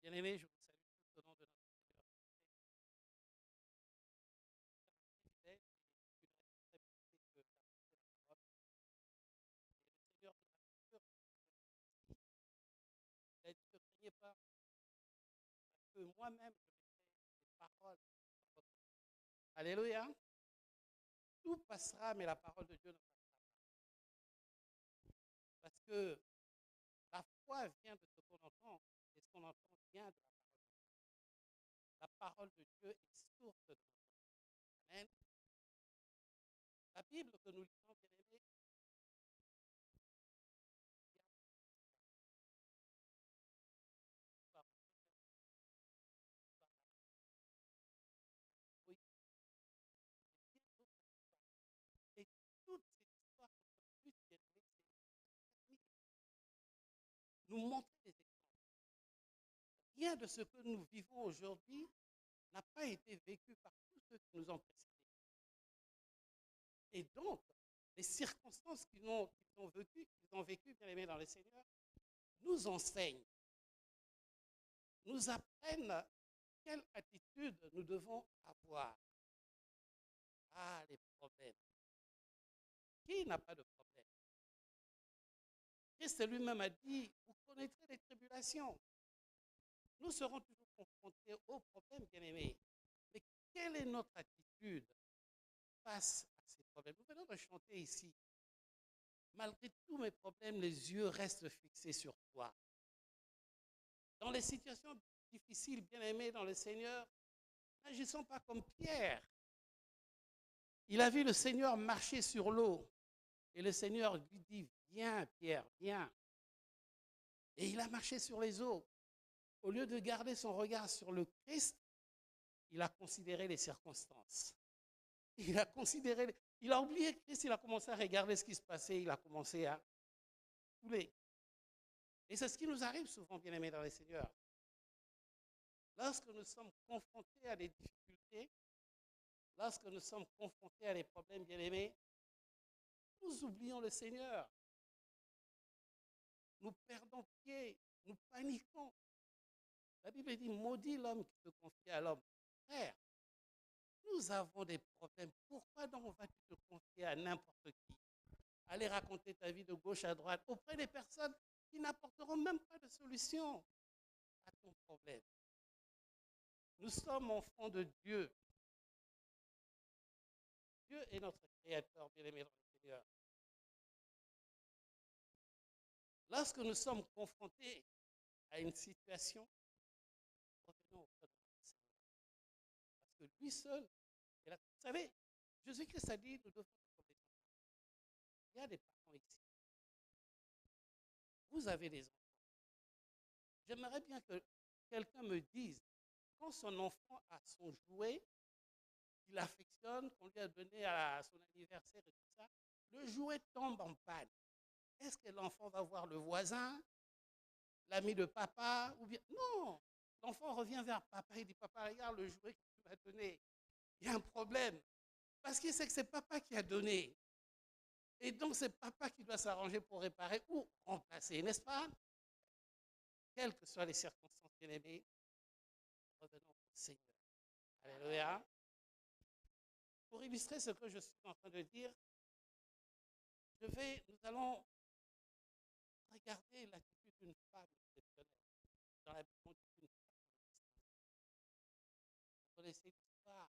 Bien-aimés, je vous salue tous au nom de notre Seigneur. Fidèle et une responsabilité de partager la parole. Et le Seigneur nous rassure. Il a dit ne craignez pas, parce que moi-même je mettrai des paroles dans votre bouche. Alléluia. Tout passera, mais la parole de Dieu ne passera pas. Parce que la foi vient de ce qu'on entend, et ce qu'on entend vient de la parole de Dieu. La parole de Dieu est source de notre vie. Amen. La Bible que nous lisons, bien-aimés, et toutes ces histoires, notre but, bien-aimés, c'est nous montrer des exemples. Rien de ce que nous vivons aujourd'hui n'a pas été vécu par tous ceux qui nous ont précédés. Et donc, les circonstances qu'ils ont vécues, bien aimés dans le Seigneur, nous enseignent, nous apprennent quelle attitude nous devons avoir. Ah, les problèmes. Qui n'a pas de problème? Christ lui-même a dit, vous connaîtrez les tribulations. Nous serons toujours confrontés aux problèmes, bien-aimés. Mais quelle est notre attitude face à ces problèmes? Nous venons de chanter ici. Malgré tous mes problèmes, les yeux restent fixés sur toi. Dans les situations difficiles, bien-aimés dans le Seigneur, n'agissons pas comme Pierre. Il a vu le Seigneur marcher sur l'eau. Et le Seigneur lui dit, viens Pierre, viens. Et il a marché sur les eaux. Au lieu de garder son regard sur le Christ, il a considéré les circonstances. Il a oublié Christ, il a commencé à regarder ce qui se passait, il a commencé à couler. Et c'est ce qui nous arrive souvent, bien-aimés dans le Seigneur. Lorsque nous sommes confrontés à des difficultés, lorsque nous sommes confrontés à des problèmes, bien-aimés, nous oublions le Seigneur. Nous perdons pied, nous paniquons. La Bible dit, maudit l'homme qui se confie à l'homme. Frère, nous avons des problèmes. Pourquoi donc vas-tu te confier à n'importe qui? Aller raconter ta vie de gauche à droite auprès des personnes qui n'apporteront même pas de solution à ton problème. Nous sommes enfants de Dieu. Dieu est notre créateur, bien-aimé dans le Seigneur. Lorsque nous sommes confrontés à une situation, revenons auprès de notre Seigneur. Parce que lui seul est là. Vous savez, Jésus-Christ a dit, nous devons être comme des enfants. Il y a des parents ici. Vous avez des enfants. J'aimerais bien que quelqu'un me dise, quand son enfant a son jouet, qu'il affectionne, qu'on lui a donné à son anniversaire et tout ça, le jouet tombe en panne. Est-ce que l'enfant va voir le voisin, l'ami de papa, ou bien... Non, l'enfant revient vers papa et dit, papa, regarde le jouet que tu m'as donné. Il y a un problème. Parce qu'il sait que c'est papa qui a donné. Et donc, c'est papa qui doit s'arranger pour réparer ou remplacer, n'est-ce pas? Quelles que soient les circonstances, bien-aimées, revenons au Seigneur. Alléluia. Pour illustrer ce que je suis en train de dire, nous allons regarder l'attitude d'une femme exceptionnelle. Dans la Bible, on dit une femme exceptionnelle. Vous connaissez l'histoire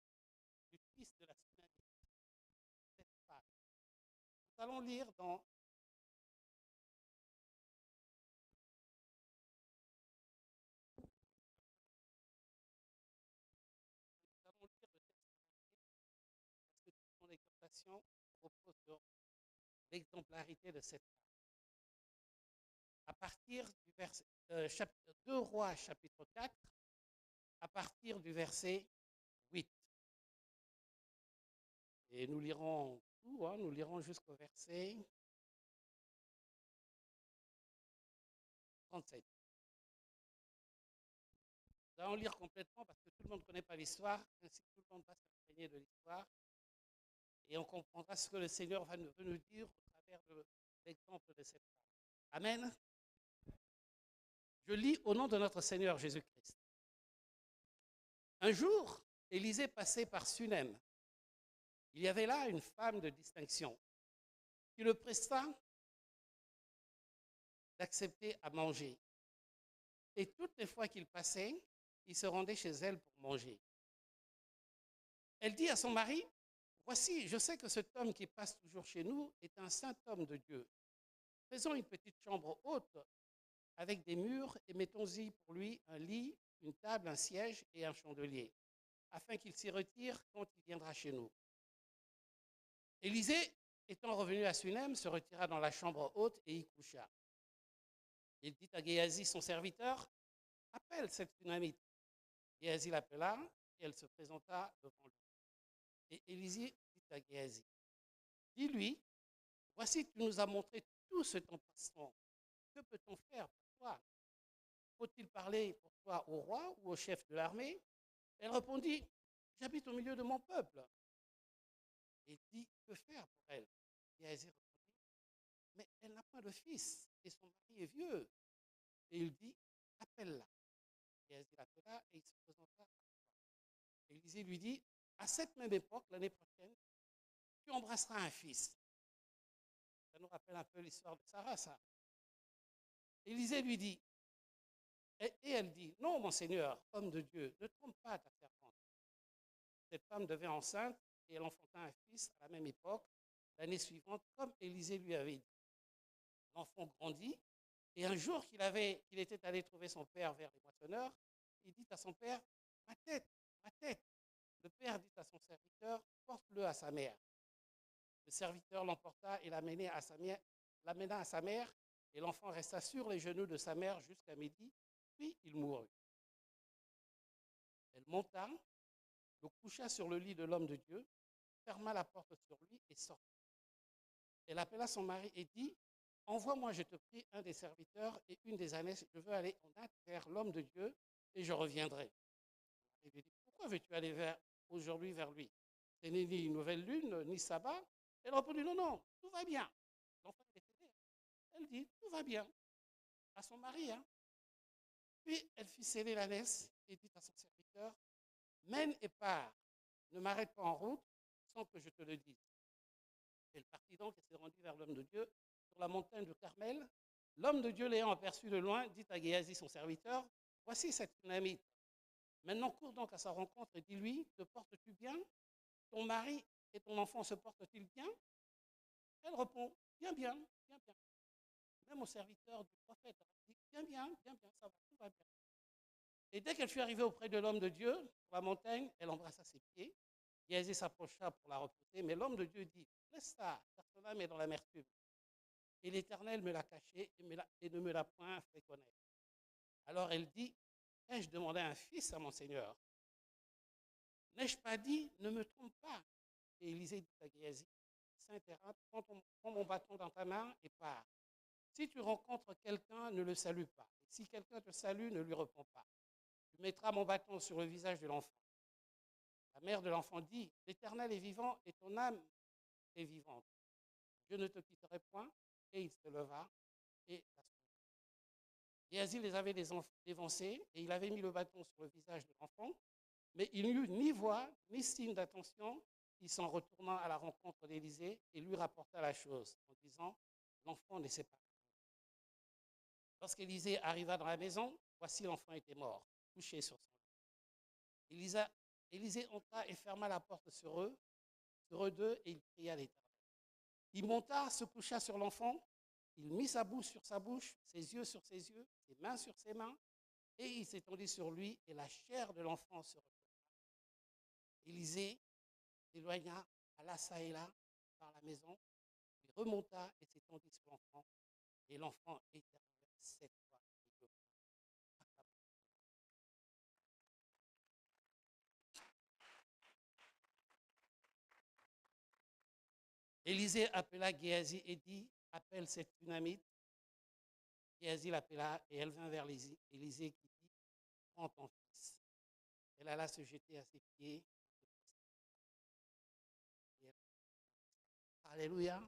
du fils de la Sunamite, cette femme. Nous allons lire dans nous allons lire le texte entier parce que toute mon exhortation repose sur l'exemplarité de cette femme. À partir du verset 2 Rois chapitre 4, à partir du verset 8. Et nous lirons tout, nous lirons jusqu'au verset 37. Nous allons lire complètement parce que tout le monde ne connaît pas l'histoire, ainsi tout le monde va s'imprégner de l'histoire. Et on comprendra ce que le Seigneur veut nous dire au travers de l'exemple de cette femme. Amen. Je lis au nom de notre Seigneur Jésus-Christ. Un jour, Élisée passait par Sunem. Il y avait là une femme de distinction qui le pressa d'accepter à manger. Et toutes les fois qu'il passait, il se rendait chez elle pour manger. Elle dit à son mari, « Voici, je sais que cet homme qui passe toujours chez nous est un saint homme de Dieu. Faisons une petite chambre haute avec des murs et mettons-y pour lui un lit, une table, un siège et un chandelier, afin qu'il s'y retire quand il viendra chez nous. » Élisée, étant revenu à Sunem, se retira dans la chambre haute et y coucha. Il dit à Géasi, son serviteur, « Appelle cette Sunamite. » Géasi l'appela et elle se présenta devant lui. Et Élisée dit à Géasi, « Dis-lui, voici, tu nous as montré tout ce ton passe-temps. Que peut-on faire pour toi? Faut-il parler pour toi au roi ou au chef de l'armée? » Elle répondit, « J'habite au milieu de mon peuple. » Et dit, « Que faire pour elle? » Géasi répondit, « Mais elle n'a pas de fils et son mari est vieux. » Et il dit, « Appelle-la. » Géasi l'appela et il se présenta à toi. Élisée lui dit, « À cette même époque, l'année prochaine, tu embrasseras un fils. » Ça nous rappelle un peu l'histoire de Sarah, ça. Élisée lui dit, et elle dit, « Non, mon Seigneur, homme de Dieu, ne trompe pas ta servante. » Cette femme devint enceinte et elle enfanta un fils à la même époque, l'année suivante, comme Élisée lui avait dit. L'enfant grandit et un jour qu'il était allé trouver son père vers les moissonneurs, il dit à son père, « Ma tête, ma tête. » Le père dit à son serviteur, « Porte-le à sa mère. » Le serviteur l'emporta et l'amena à sa mère, et l'enfant resta sur les genoux de sa mère jusqu'à midi, puis il mourut. Elle monta, le coucha sur le lit de l'homme de Dieu, ferma la porte sur lui et sortit. Elle appela son mari et dit, « Envoie-moi, je te prie, un des serviteurs et une des ânesses, je veux aller en hâte vers l'homme de Dieu et je reviendrai. » Il lui dit, « Pourquoi veux-tu aller aujourd'hui vers lui? Ce n'est ni une nouvelle lune, ni sabbat. » Elle répondit, « Non, non, tout va bien. » L'enfant était né. Elle dit, « Tout va bien. » À son mari, hein. Puis elle fit sceller l'ânesse et dit à son serviteur, « Mène et pars, ne m'arrête pas en route sans que je te le dise. » Elle partit donc et s'est rendue vers l'homme de Dieu sur la montagne de Carmel. L'homme de Dieu l'ayant aperçu de loin, dit à Géasi, son serviteur, « Voici cette Sunamite. Maintenant cours donc à sa rencontre et dis-lui, te portes-tu bien? Ton mari et ton enfant se portent-ils bien? » Elle répond, « Bien, bien, bien, bien. » Même au serviteur du prophète, elle dit, « Bien, bien, bien, bien, ça va, tout va bien. » Et dès qu'elle fut arrivée auprès de l'homme de Dieu, sur la montagne, elle embrassa ses pieds. Géasi s'approcha pour la repousser, mais l'homme de Dieu dit, « Laisse ça, car son âme est dans l'amertume. Et l'Éternel me l'a cachée et ne me l'a point fait connaître. » Alors elle dit, « Ai-je demandé un fils à mon Seigneur? N'ai-je pas dit, ne me trompe pas? » Et Élisée dit à Géasi, « Saint terrain, prends mon bâton dans ta main et pars. Si tu rencontres quelqu'un, ne le salue pas. Et si quelqu'un te salue, ne lui réponds pas. Tu mettras mon bâton sur le visage de l'enfant. » La mère de l'enfant dit, « L'Éternel est vivant et ton âme est vivante. Je ne te quitterai point. » Et il se leva et la suivit. Géasi les avait dévancés et il avait mis le bâton sur le visage de l'enfant, mais il n'eut ni voix ni signe d'attention. Il s'en retourna à la rencontre d'Élisée et lui rapporta la chose en disant, « L'enfant ne s'est pas réveillé. » Lorsqu'Élisée arriva dans la maison, voici l'enfant était mort, couché sur son lit. Élisée entra et ferma la porte sur eux deux, et il pria l'Éternel. Il monta, se coucha sur l'enfant, il mit sa bouche sur sa bouche, ses yeux sur ses yeux, ses mains sur ses mains, et il s'étendit sur lui, et la chair de l'enfant se retourna. Élisée s'éloigna, alla çà et là par la maison, puis remonta et s'étendit sur l'enfant, et l'enfant éternua 7 fois. Élisée appela Géasi et dit, « Appelle cette Sunamite. » Géasi l'appela et elle vint vers Élisée qui dit, « Prends ton fils. » Elle alla se jeter à ses pieds. Alléluia.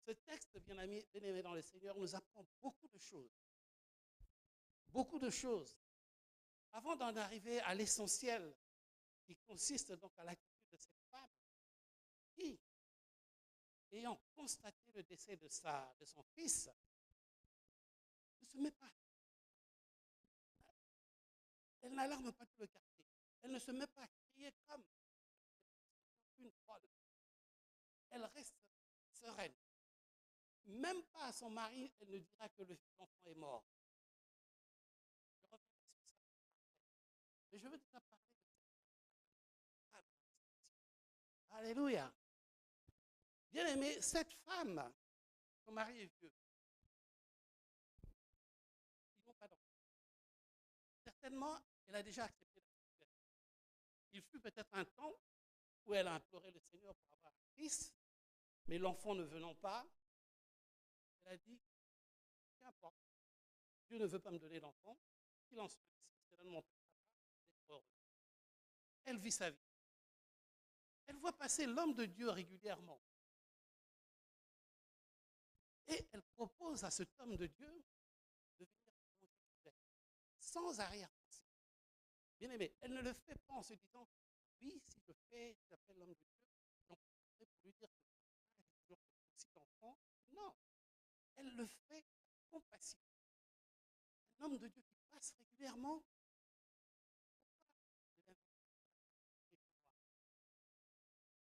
Ce texte, bien aimé dans le Seigneur, nous apprend beaucoup de choses. beaucoup de choses. Avant d'en arriver à l'essentiel, qui consiste donc à l'attitude de cette femme, qui, ayant constaté le décès de son fils, ne se met pas. Elle n'alarme pas tout le quartier. Elle ne se met pas à crier comme une folle. Elle reste sereine. Même pas à son mari, elle ne dira que l'enfant est mort. Je reviendrai sur ça. Mais je veux déjà parler de cette femme. Alléluia. Bien aimé, cette femme, son mari est vieux. Ils n'ont pas d'enfant. Certainement, elle a déjà accepté la situation. Il fut peut-être un temps où elle a imploré le Seigneur pour avoir un fils, mais l'enfant ne venant pas, elle a dit, qu'importe, Dieu ne veut pas me donner d'enfant, qu'il en soit ainsi, cela ne m'empêchera pas d'être heureux. Elle vit sa vie. Elle voit passer l'homme de Dieu régulièrement. Et elle propose à cet homme de Dieu de venir manger sans arrière-pensée. Bien aimé, elle ne le fait pas en se disant, oui, si je fais, j'appelle l'homme de Dieu, j'en profiterai pour lui dire que j'ai toujours aussi d'enfants. Non, elle le fait avec compassion. Un homme de Dieu qui passe régulièrement,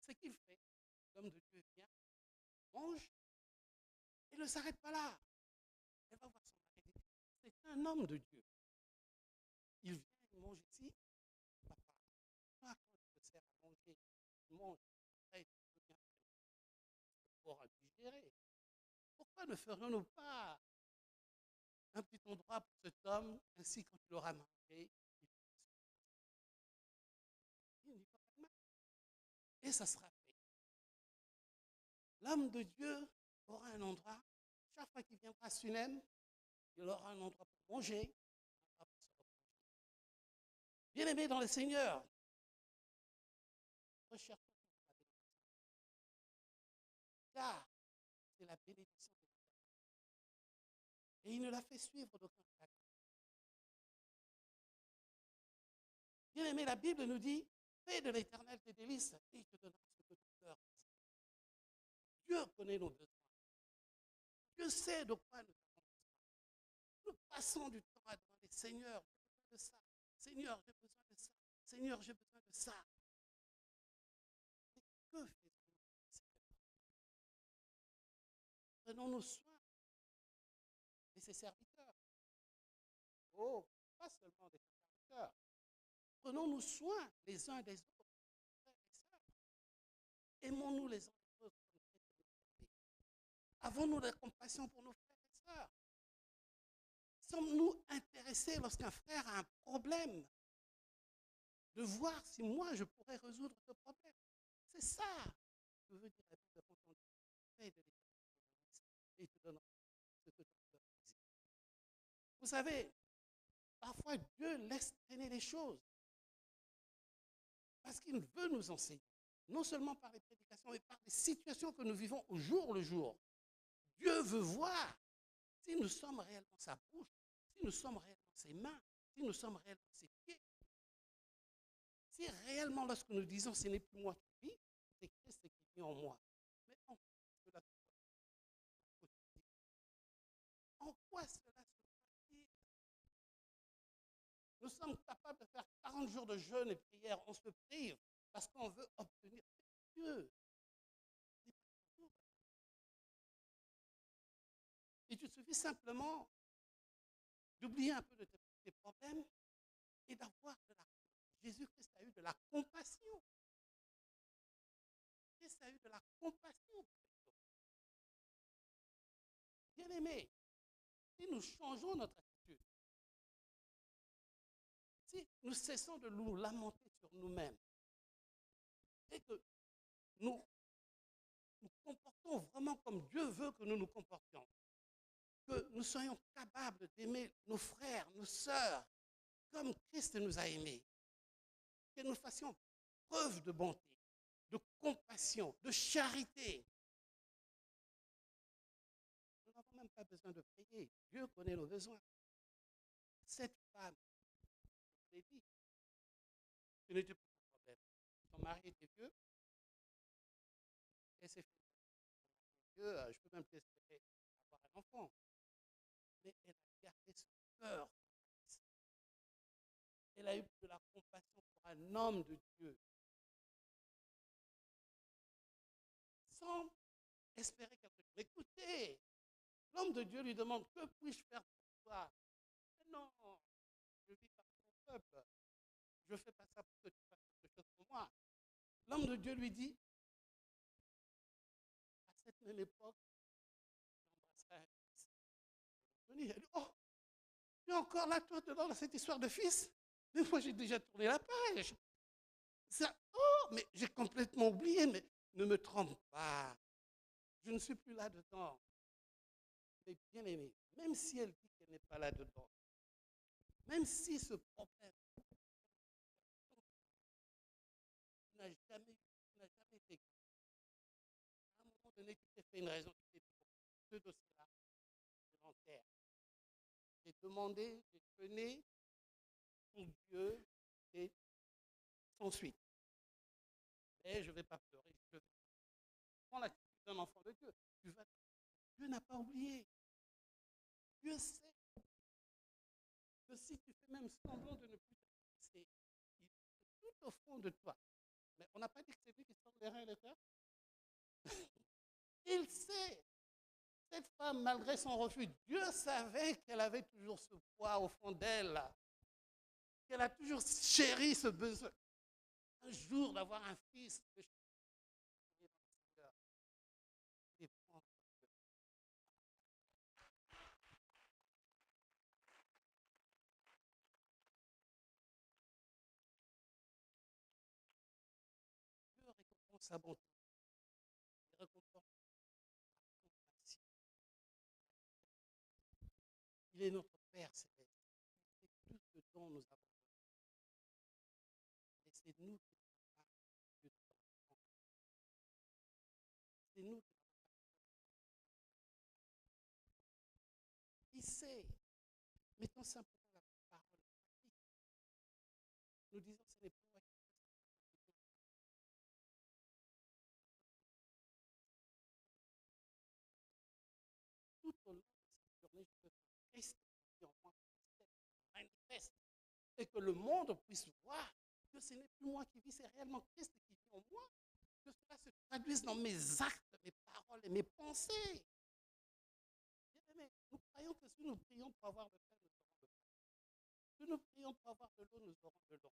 ce qu'il fait, l'homme de Dieu vient, mange, et ne s'arrête pas là. Elle va voir son mari. C'est un homme de Dieu. Il vient, il mange ici, papa. Toi, quand tu te sers à manger, tu manges, après tu peux bien pour digérer. Pourquoi ne ferions-nous pas un petit endroit pour cet homme, ainsi quand il aura mangé, il n'y va pas de mal. Et ça sera fait. L'homme de Dieu aura un endroit, chaque fois qu'il viendra à Sunem, il aura un endroit pour manger, un endroit pour se reposer. Bien aimé dans le Seigneur, recherchons la bénédiction. Car c'est la bénédiction de Dieu. Et il ne l'a fait suivre d'aucun chacun. Bien aimé, la Bible nous dit, fais de l'Éternel tes délices et il te donnera ce que ton cœur désire. Dieu connaît nos besoins. Dieu sait de quoi nous avons besoin. Nous passons du temps à demander, Seigneur, j'ai besoin de ça. Seigneur, j'ai besoin de ça. Seigneur, j'ai besoin de ça. Mais que faisons-nous, Seigneur? Prenons-nous soin de ses serviteurs. Oh, pas seulement de ses serviteurs. Prenons-nous soin les uns des autres, frères et sœurs. Aimons-nous les uns les autres comme Christ nous a aimés. Avons-nous de la compassion pour nos frères et sœurs? Sommes-nous intéressés lorsqu'un frère a un problème de voir si moi je pourrais résoudre ce problème? C'est ça que veut dire la Bible quand on dit fais de l'Éternel et il te donnera ce que ton cœur désire. Vous savez, parfois Dieu laisse traîner les choses parce qu'il veut nous enseigner, non seulement par les prédications, mais par les situations que nous vivons au jour le jour. Dieu veut voir si nous sommes réellement sa bouche, si nous sommes réellement ses mains, si nous sommes réellement ses pieds. Si réellement, lorsque nous disons ce n'est plus moi qui vis, c'est Christ qui vit en moi. Mais en quoi cela se voit-il? En quoi cela se voit-il? Nous sommes capables de faire 40 jours de jeûne et prière. On se prive parce qu'on veut obtenir Dieu. Il te suffit simplement d'oublier un peu de tes problèmes et d'avoir de la compassion. Jésus-Christ a eu de la compassion. Christ a eu de la compassion. Bien aimé, si nous changeons notre attitude, si nous cessons de nous lamenter sur nous-mêmes et que nous nous comportons vraiment comme Dieu veut que nous nous comportions, que nous soyons capables d'aimer nos frères, nos sœurs, comme Christ nous a aimés, que nous fassions preuve de bonté, de compassion, de charité. Nous n'avons même pas besoin de prier. Dieu connaît nos besoins. Cette femme, je l'ai dit, ce n'était plus son problème. Son mari était vieux, et s'est fait vieux, je peux même espérer avoir un enfant. Mais elle a gardé ce cœur. Elle a eu de la compassion pour un homme de Dieu, sans espérer quelque chose. Écoutez, l'homme de Dieu lui demande, que puis-je faire pour toi? Mais non, je vis par ton peuple. Je ne fais pas ça pour que tu fasses quelque chose pour moi. L'homme de Dieu lui dit, à cette même époque, j'embrasserai un fils. Elle dit, oh, tu es encore là, toi, dans cette histoire de fils? Mais moi, j'ai déjà tourné la page. Ça, oh, mais j'ai complètement oublié, mais ne me trompe pas. Je ne suis plus là-dedans. Mais bien aimé, même si elle dit qu'elle n'est pas là-dedans, même si ce problème n'a jamais été. À un moment donné, tu t'es fait une raison, tu t'es dit, bon, ce dossier-là, je l'enterre. J'ai demandé, j'ai jeûné pour Dieu et sans suite. Mais je ne vais pas pleurer, je vais prendre l'attitude d'un enfant de Dieu. Dieu n'a pas oublié. Dieu sait que si tu fais même semblant de ne plus t'intéresser, il est tout au fond de toi. Mais on n'a pas dit que c'est lui qui sort les reins et les cœurs. Il sait. Cette femme, malgré son refus, Dieu savait qu'elle avait toujours ce poids au fond d'elle, qu'elle a toujours chéri ce besoin. Un jour d'avoir un fils, que je dans le Seigneur, dépendre de Dieu récompense sa bonté, il récompense sa compassion. Il est notre Père céleste. Il sait tout ce dont nous avons besoin. Et c'est nous qui n'avons pas Dieu de comprendre. C'est nous qui n'avons pas. Il sait. Mettons simplement la parole pratique. Nous disons, ce n'est pas moi qui fais tout au long de cette journée, je veux que Christ qui vit en moi puisse être manifeste et que le monde puisse voir que ce n'est plus moi qui vis, c'est réellement Christ qui vit en moi. Que cela se traduise dans mes actes, mes paroles et mes pensées. Bien aimé, nous croyons que si nous prions pour avoir le pain, nous aurons le pain. Si nous prions pour avoir de l'eau, nous aurons de l'eau.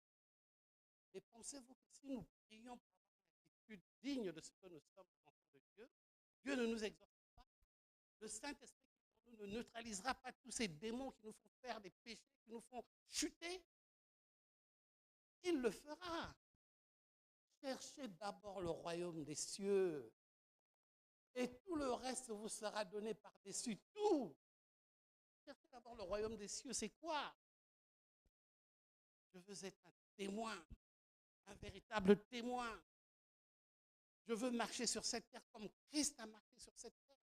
Mais pensez-vous que si nous prions pour avoir une attitude digne de ce que nous sommes, les enfants de Dieu, Dieu ne nous exhorte pas. Le Saint-Esprit qui pour nous ne neutralisera pas tous ces démons qui nous font faire des péchés, qui nous font chuter. Il le fera. Cherchez d'abord le royaume des cieux et tout le reste vous sera donné par-dessus tout. Cherchez d'abord le royaume des cieux, c'est quoi? Je veux être un témoin, un véritable témoin. Je veux marcher sur cette terre comme Christ a marché sur cette terre.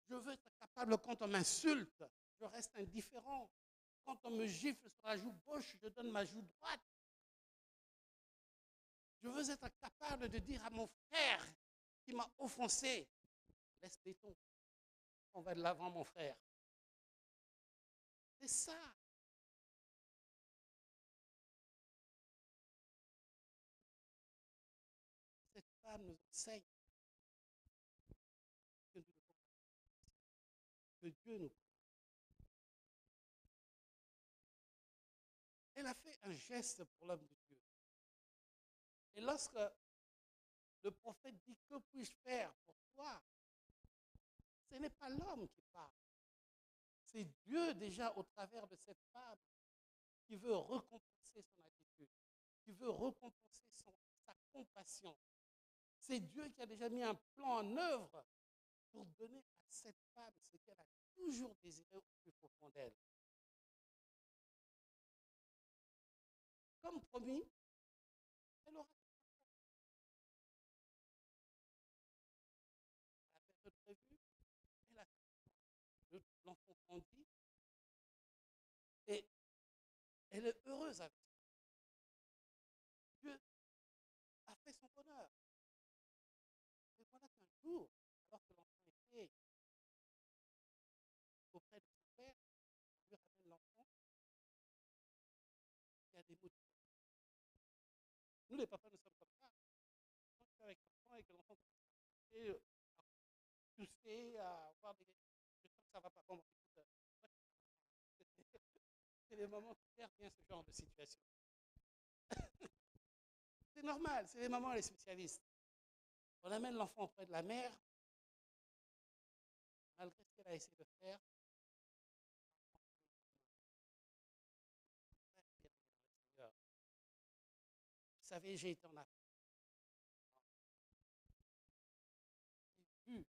Je veux être capable, quand on m'insulte, je reste indifférent. Quand on me gifle sur la joue gauche, je donne ma joue droite. Je veux être capable de dire à mon frère qui m'a offensé, laisse béton, on va de l'avant, mon frère. C'est ça. Cette femme nous enseigne que, que Dieu nous connaît. Elle a fait un geste pour l'homme de Dieu. Et lorsque le prophète dit, que puis-je faire pour toi? Ce n'est pas l'homme qui parle. C'est Dieu déjà au travers de cette femme qui veut récompenser son attitude, qui veut récompenser sa compassion. C'est Dieu qui a déjà mis un plan en œuvre pour donner à cette femme ce qu'elle a toujours désiré au plus profond d'elle. Comme promis, elle aura la période prévue, elle a l'enfant grandit, et Elle est heureuse avec ça. Dieu a fait son bonheur. Et voilà qu'un jour, alors que l'enfant était auprès de son père, on lui ramène l'enfant, il y a des mots de joie. Nous, les papas, nous sommes comme ça. Quand tu es avec l'enfant et que l'enfant commence à tousser, à avoir des. Je sens que ça va pas. Bon, écoute, c'est les mamans qui gèrent bien ce genre de situation. C'est normal, c'est les mamans les spécialistes. On amène l'enfant auprès de la mère, malgré ce qu'elle a essayé de faire. Vous savez, j'ai été en Afrique. J'ai vu.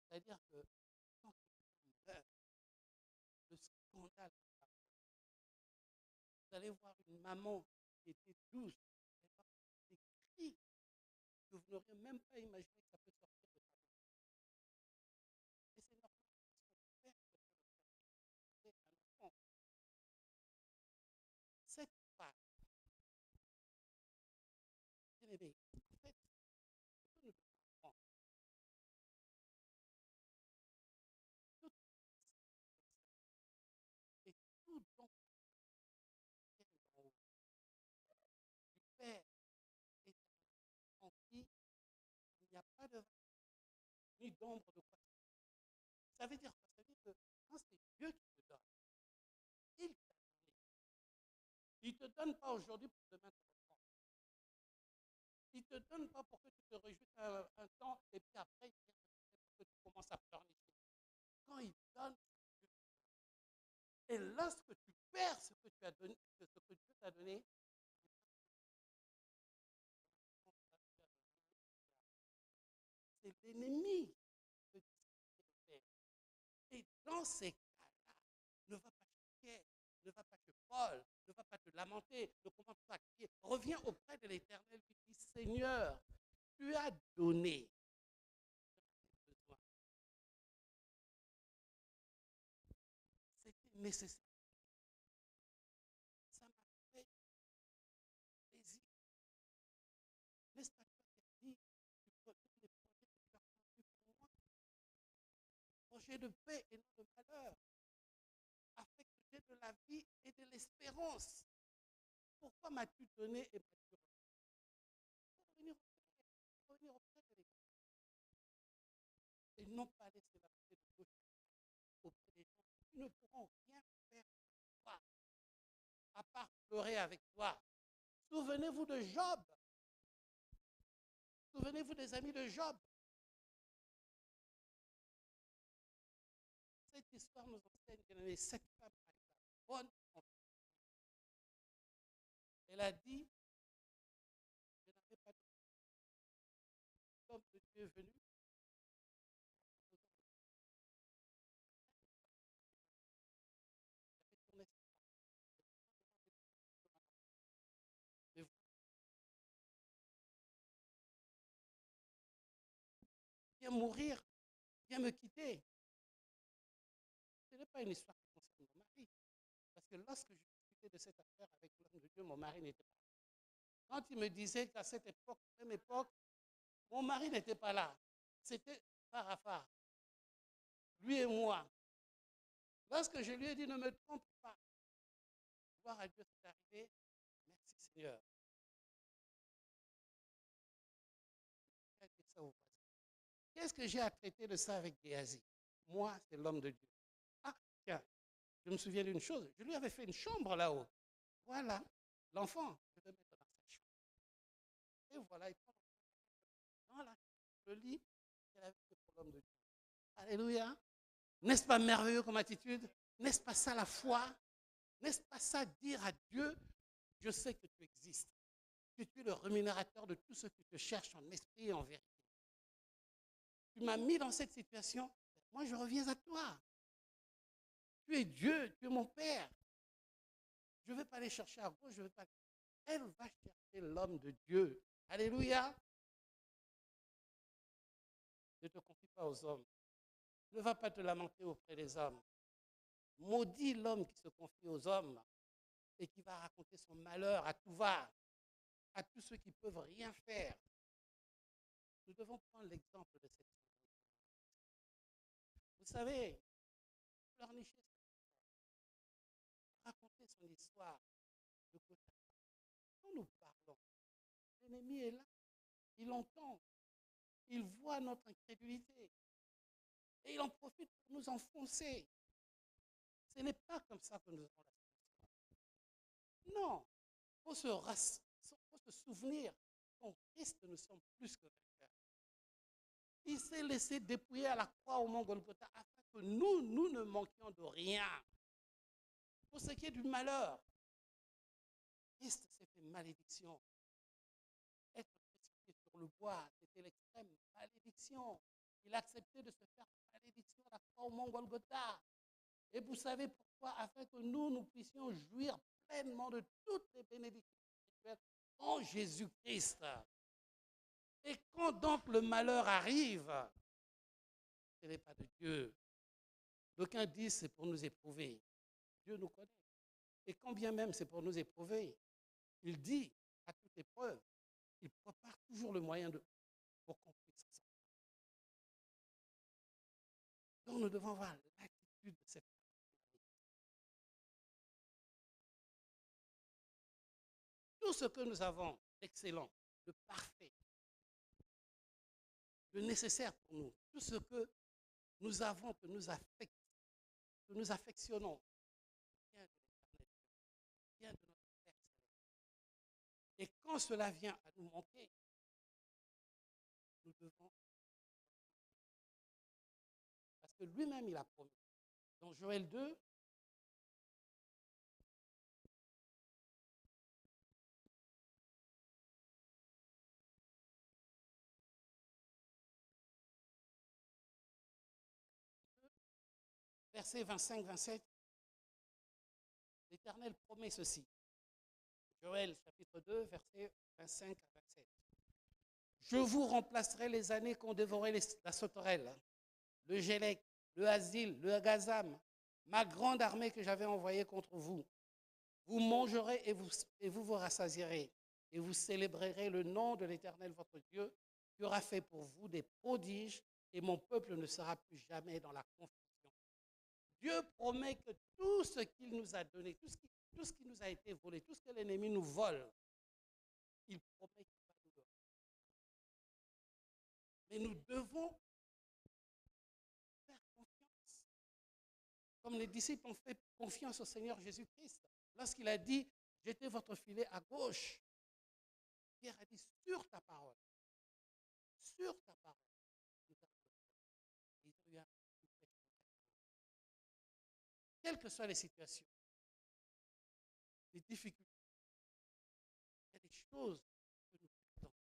C'est-à-dire que quand quelqu'un meurt, le scandale, vous allez voir une maman qui était douce, elle va faire des cris que vous n'auriez même pas imaginé que ça peut sortir de sa bouche. Et c'est normal parce que le père c'est un enfant. Cette femme, bien aimé, en fait, tout ne peut pas prendre. Tout et tout donc en haut du Père est en qui il n'y a pas de ni d'ombre de quoi. Ça veut dire quoi? Ça veut dire que quand c'est Dieu qui te donne, il t'a donné. Il ne te donne pas aujourd'hui pour demain te reprendre. Il ne te donne pas pour que tu te réjouisses un temps et puis après, il vient pour que tu commences à pleurnicher. Quand il donne, Dieu te donne. Et lorsque tu perds ce que tu as donné, ce que Dieu t'a donné, c'est l'ennemi que tu fais. Et dans ces cas-là, ne va pas chier, ne va pas te folle, ne va pas te lamenter, ne commence pas à crier. Reviens auprès de l'Éternel, lui dis, Seigneur, tu as donné. C'était nécessaire. Ça m'a fait plaisir. N'est-ce pas toi qui as dit, tu protèges les projets que tu as conçus pour moi, projets de paix et non de malheur, afin que j'ai de la vie et de l'espérance. Pourquoi m'as-tu donné et m'as-tu refusé? Pour revenir auprès de l'Éternel. Et non pas laisser la paix de gauche auprès des gens qui ne pourront rien faire pour toi, à part pleurer avec toi. Souvenez-vous de Job. Souvenez-vous des amis de Job. Cette histoire nous enseigne que cette femme a eu la bonne confiance. Elle a dit, je n'avais pas de l'homme de Dieu est venu. Mais viens mourir, viens me quitter. Ce n'est pas une histoire qui concerne mon mari. Parce que lorsque je discutais de cette affaire avec l'homme de Dieu, mon mari n'était pas là. Quand il me disait qu'à cette époque, même époque, mon mari n'était pas là. C'était phare à phare. Lui et moi. Lorsque je lui ai dit, ne me trompe pas, voir à Dieu c'est arrivé, merci Seigneur. Qu'est-ce que j'ai à traiter de ça avec Géasi? Moi, c'est l'homme de Dieu. Ah, tiens, je me souviens d'une chose. Je lui avais fait une chambre là-haut. Voilà, l'enfant, je vais le mettre dans sa chambre. Et voilà, il prend dans le lit qu'elle avait fait pour l'homme de Dieu. Alléluia. N'est-ce pas merveilleux comme attitude? N'est-ce pas ça la foi? N'est-ce pas ça dire à Dieu, je sais que tu existes, que tu es le rémunérateur de tout ce que je cherche en esprit et en vérité. Tu m'as mis dans cette situation, moi je reviens à toi. Tu es Dieu, tu es mon Père. Je ne vais pas aller chercher à gauche, je vais pas. Elle va chercher l'homme de Dieu. Alléluia. Ne te confie pas aux hommes. Ne va pas te lamenter auprès des hommes. Maudit l'homme qui se confie aux hommes et qui va raconter son malheur à tout va, à tous ceux qui ne peuvent rien faire. Nous devons prendre l'exemple de cette femme. Vous savez, pleurnicher, raconter son histoire de côté à côté. Quand nous parlons, l'ennemi est là, il entend, il voit notre incrédulité et il en profite pour nous enfoncer. Ce n'est pas comme ça que nous avons la solution. Non, faut se souvenir qu'en Christ, nous sommes plus que vainqueurs. Il s'est laissé dépouiller à la croix au mont Golgotha afin que nous ne manquions de rien. Pour ce qui est du malheur, Christ s'est fait malédiction. Être crucifié sur le bois, c'était l'extrême malédiction. Il a accepté de se faire malédiction à la croix au mont Golgotha. Et vous savez pourquoi? Afin que nous puissions jouir pleinement de toutes les bénédictions spirituelles en Jésus-Christ. Et quand donc le malheur arrive, ce n'est pas de Dieu. D'aucuns disent c'est pour nous éprouver. Dieu nous connaît. Et quand bien même c'est pour nous éprouver, il dit à toute épreuve, il prépare toujours le moyen pour qu'on puisse s'en sortir. Donc nous devons avoir l'attitude de cette tout ce que nous avons d'excellent, de parfait, de nécessaire pour nous, tout ce que nous avons, que nous affectionnons, vient de l'Éternel, vient de notre Père céleste. Et quand cela vient à nous manquer, nous devons, parce que lui-même il a promis. Dans Joël 2, versets 25-27, l'Éternel promet ceci. Joël chapitre 2, versets 25 à 27. Je vous remplacerai les années qu'ont dévoré la sauterelle, le gélec, le asile, le gazam, ma grande armée que j'avais envoyée contre vous. Vous mangerez et vous rassasierez, et vous célébrerez le nom de l'Éternel votre Dieu, qui aura fait pour vous des prodiges, et mon peuple ne sera plus jamais dans la confusion. Dieu promet que tout ce qu'il nous a donné, tout ce qui nous a été volé, tout ce que l'ennemi nous vole, il promet qu'il va nous donner. Mais nous devons faire confiance. Comme les disciples ont fait confiance au Seigneur Jésus-Christ. Lorsqu'il a dit, jetez votre filet à gauche, Pierre a dit, sur ta parole. Sur ta parole. Quelles que soient les situations, les difficultés, il y a des choses que nous perdons.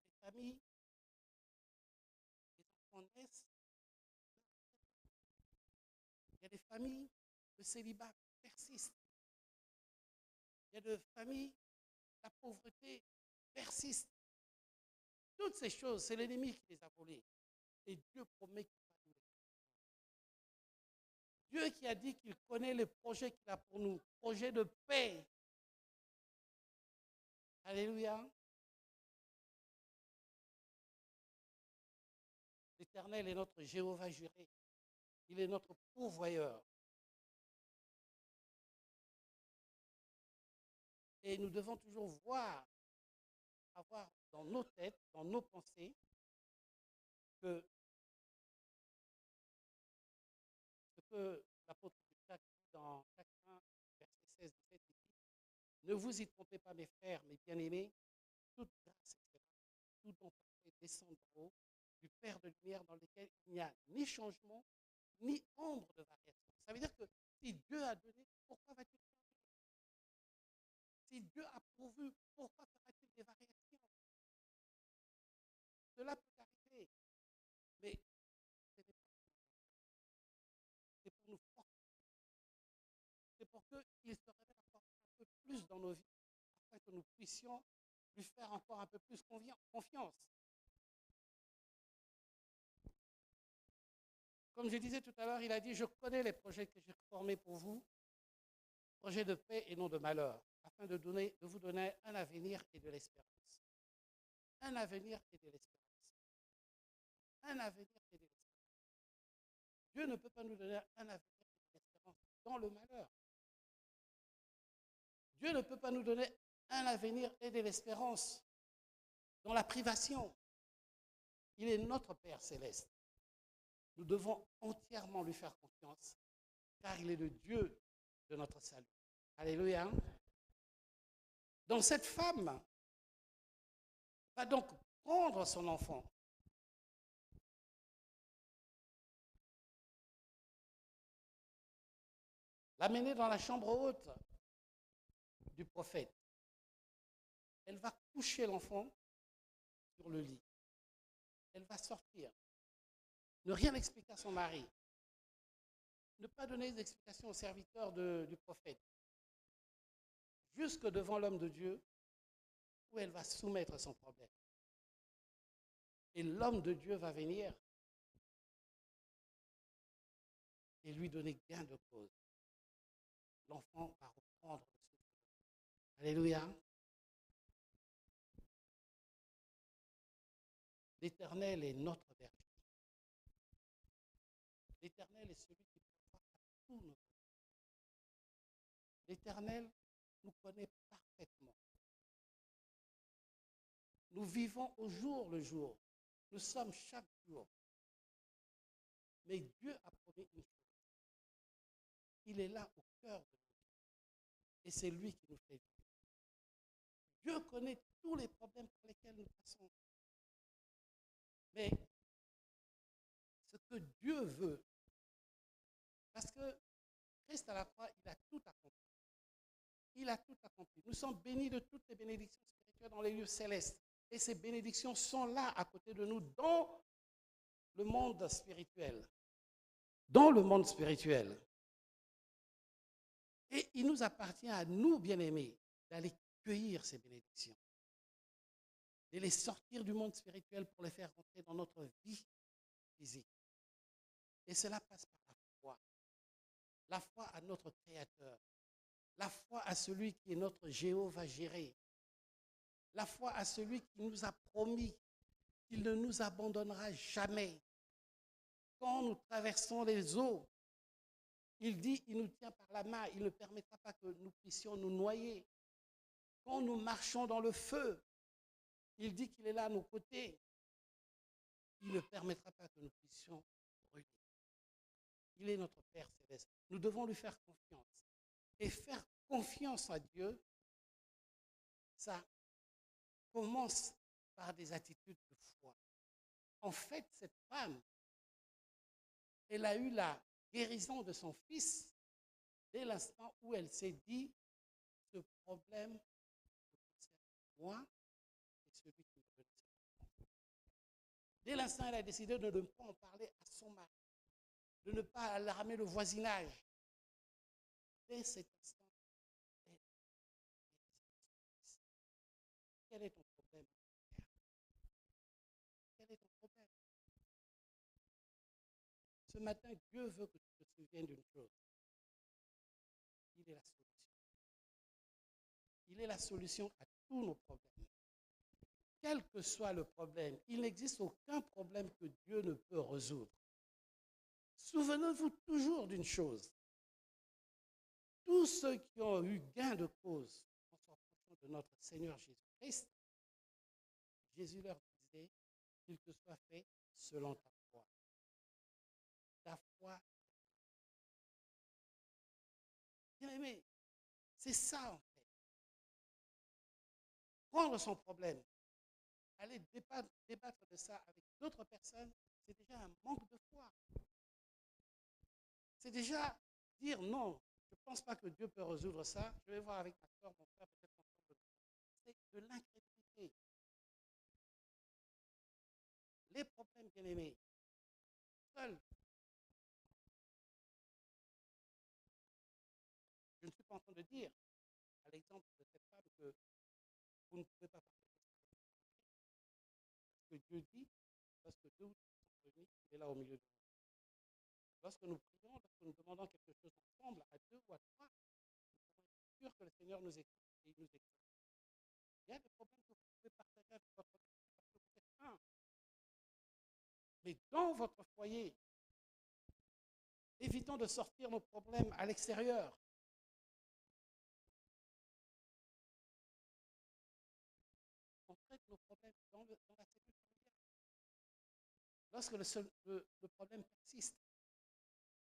Les familles, les enfants naissent. Il y a des familles, le célibat persiste. Il y a des familles, la pauvreté persiste. Toutes ces choses, c'est l'ennemi qui les a volées. Et Dieu promet qu'il va nous les donner. Dieu qui a dit qu'il connaît les projets qu'il a pour nous, projets de paix. Alléluia. L'Éternel est notre Jéhovah Jireh. Il est notre pourvoyeur. Et nous devons toujours avoir dans nos têtes, dans nos pensées, que ce que l'apôtre Jacques dit dans Jacques 1, verset 16, 17, il dit, ne vous y trompez pas, mes frères, mes bien-aimés, toute grâce, etc., tout don parfait descend d'en haut, du Père de lumière dans lequel il n'y a ni changement, ni ombre de variation. Ça veut dire que si Dieu a donné, pourquoi va-t-il changer? Si Dieu a pourvu, pourquoi fera-t-il des variations? Cela peut arriver, mais ce n'est pas c'est pour nous fortifier. C'est pour qu'il se révèle encore un peu plus dans nos vies, afin que nous puissions lui faire encore un peu plus confiance. Comme je disais tout à l'heure, il a dit, je connais les projets que j'ai formés pour vous, projets de paix et non de malheur, afin de vous donner un avenir et de l'espérance. Un avenir et de l'espérance. Un avenir et de l'espérance. Dieu ne peut pas nous donner un avenir et de l'espérance dans le malheur. Dieu ne peut pas nous donner un avenir et de l'espérance dans la privation. Il est notre Père céleste. Nous devons entièrement lui faire confiance, car il est le Dieu de notre salut. Alléluia. Donc cette femme va donc prendre son enfant, l'amener dans la chambre haute du prophète. Elle va coucher l'enfant sur le lit. Elle va sortir. Ne rien expliquer à son mari. Ne pas donner d'explication au serviteur du prophète. Jusque devant l'homme de Dieu, où elle va soumettre son problème. Et l'homme de Dieu va venir et lui donner gain de cause. L'enfant va reprendre le souffle. Alléluia. L'Éternel est notre berger. L'Éternel est celui qui pourvoit à tous nos besoins. L'Éternel nous connaît parfaitement. Nous vivons au jour le jour. Nous sommes chaque jour. Mais Dieu a promis une chose. Il est là au cœur de nous. Et c'est lui qui nous fait vivre. Dieu connaît tous les problèmes par lesquels nous passons. Mais ce que Dieu veut, parce que Christ à la croix, il a tout accompli. Il a tout accompli. Nous sommes bénis de toutes les bénédictions spirituelles dans les lieux célestes. Et ces bénédictions sont là à côté de nous dans le monde spirituel. Dans le monde spirituel. Et il nous appartient à nous, bien-aimés, d'aller cueillir ces bénédictions. De les sortir du monde spirituel pour les faire rentrer dans notre vie physique. Et cela passe par la foi. La foi à notre Créateur. La foi à celui qui est notre Jéhovah-Jireh. La foi à celui qui nous a promis qu'il ne nous abandonnera jamais. Quand nous traversons les eaux, il dit, il nous tient par la main, il ne permettra pas que nous puissions nous noyer. Quand nous marchons dans le feu, il dit qu'il est là à nos côtés. Il ne permettra pas que nous puissions brûler. Il est notre Père céleste. Nous devons lui faire confiance. Et faire confiance à Dieu, ça commence par des attitudes de foi. En fait, cette femme, elle a eu la guérison de son fils dès l'instant où elle s'est dit, ce problème me concerne moi et celui qui me donne cet enfant. Dès l'instant où elle a décidé de ne pas en parler à son mari, de ne pas alarmer le voisinage, dès cet instant, elle a guéri son fils. Quel est ton problème, mon frère? Quel est ton problème? Ce matin, Dieu veut que tu te souviennes d'une chose. Il est la solution. Il est la solution à tous nos problèmes. Quel que soit le problème, il n'existe aucun problème que Dieu ne peut résoudre. Souvenez-vous toujours d'une chose. Tous ceux qui ont eu gain de cause en s'approchant de notre Seigneur Jésus-Christ, Jésus leur disait qu'il te soit fait selon ta foi. Ta foi. Bien aimé, c'est ça en fait. Prendre son problème, aller débattre de ça avec d'autres personnes, c'est déjà un manque de foi. C'est déjà dire non, je ne pense pas que Dieu peut résoudre ça, je vais voir avec ma soeur, mon frère, peut-être ensemble. C'est de l'incrédulité. Les problèmes, bien aimés, seuls. Je ne suis pas en train de dire, à l'exemple de cette femme, que vous ne pouvez pas partager ce que Dieu dit, parce que deux ou trois sont réunis, il est là au milieu de vous. Lorsque nous prions, lorsque nous demandons quelque chose ensemble, à deux ou à trois, nous pouvons être sûrs que le Seigneur nous écoute et il nous écoute. Il y a des problèmes que vous pouvez partager avec votre famille parce que vous êtes un. Mais dans votre foyer, évitons de sortir nos problèmes à l'extérieur. On traite nos problèmes dans la cellule familiale. Lorsque le problème persiste,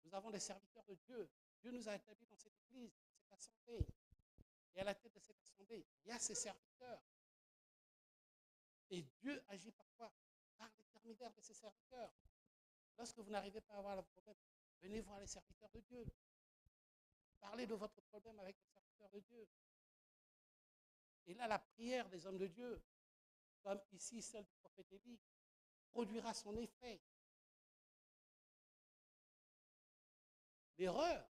nous avons des serviteurs de Dieu. Dieu nous a établis dans cette église, dans cette assemblée. Et à la tête de cette assemblée, il y a ses serviteurs. Et Dieu agit parfois par l'intermédiaire de ses serviteurs. Lorsque vous n'arrivez pas à avoir le problème, venez voir les serviteurs de Dieu. Parlez de votre problème avec les serviteurs de Dieu. Et là, la prière des hommes de Dieu, comme ici celle du prophète Élie, produira son effet. L'erreur,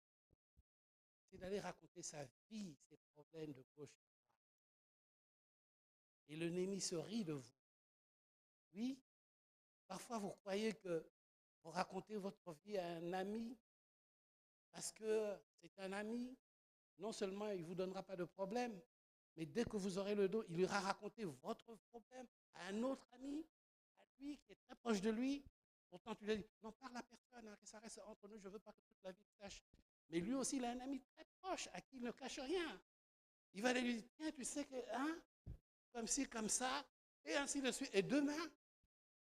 c'est d'aller raconter sa vie, ses problèmes de gauche à droite. Et l'ennemi se rit de vous. Oui, parfois vous croyez que vous racontez votre vie à un ami parce que c'est un ami. Non seulement il ne vous donnera pas de problème, mais dès que vous aurez le dos, il ira raconter votre problème à un autre ami, à lui qui est très proche de lui. Pourtant, tu lui as dit, non, parle à personne, hein, que ça reste entre nous, je ne veux pas que toute la vie sache. Mais lui aussi, il a un ami très proche à qui il ne cache rien. Il va lui dire, tiens, tu sais que, hein, comme ci, comme ça, et ainsi de suite. Et demain,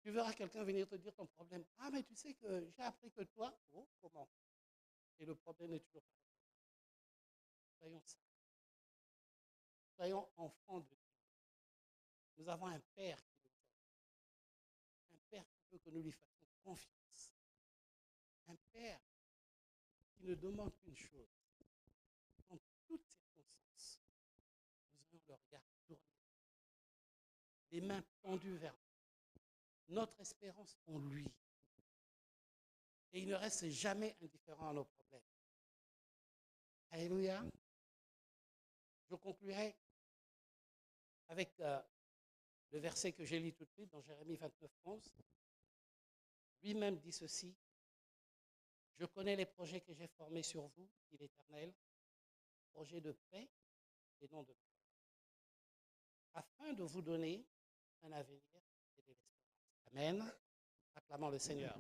tu verras quelqu'un venir te dire ton problème. Ah, mais tu sais que j'ai appris que toi, oh, comment? Et le problème n'est toujours pas. Soyons ça. Soyons enfants de Dieu. Nous avons un Père qui nous aime. Un Père qui veut que nous lui fassions confiance. Un Père qui ne demande qu'une chose. En toutes circonstances, nous ayons le regard tourné, les mains tendues vers nous. Notre espérance en lui. Et il ne reste jamais indifférent à nos problèmes. Alléluia. Je conclurai avec le verset que j'ai lu tout de suite dans Jérémie 29, 11. Lui-même dit ceci. Je connais les projets que j'ai formés sur vous, dit l'Éternel, projets de paix et non de malheur, afin de vous donner un avenir et de l'espérance. Amen. Acclamons le Seigneur.